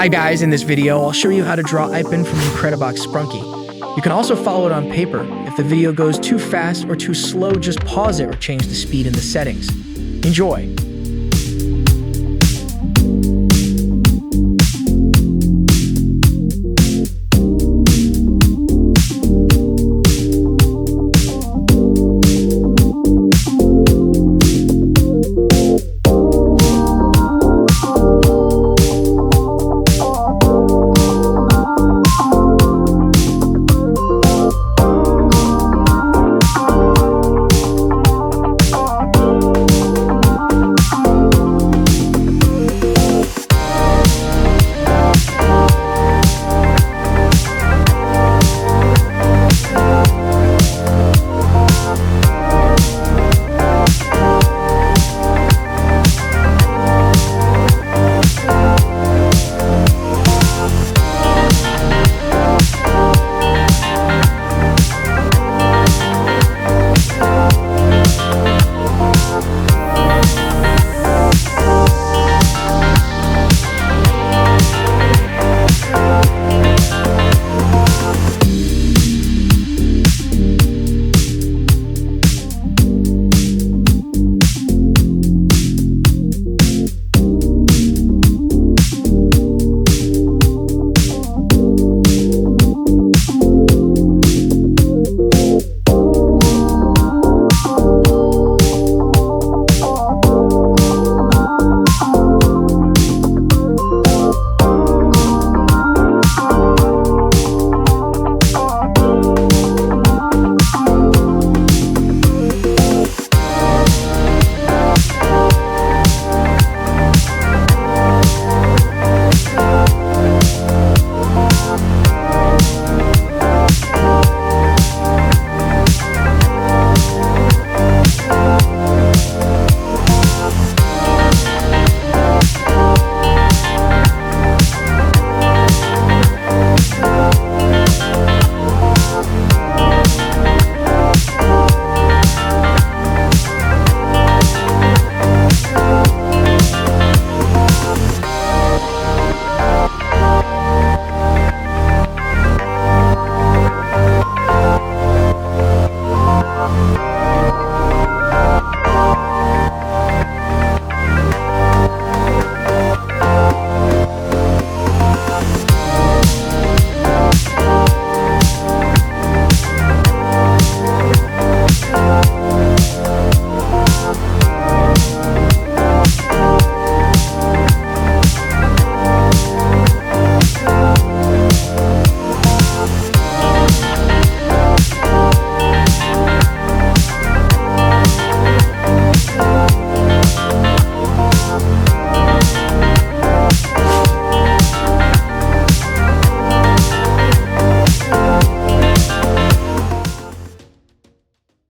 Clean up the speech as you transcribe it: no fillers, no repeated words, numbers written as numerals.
Hi guys, in this video I'll show you how to draw Ipen from Incredibox Sprunky. You can also follow it on paper. If the video goes too fast or too slow, just pause it or change the speed in the settings. Enjoy!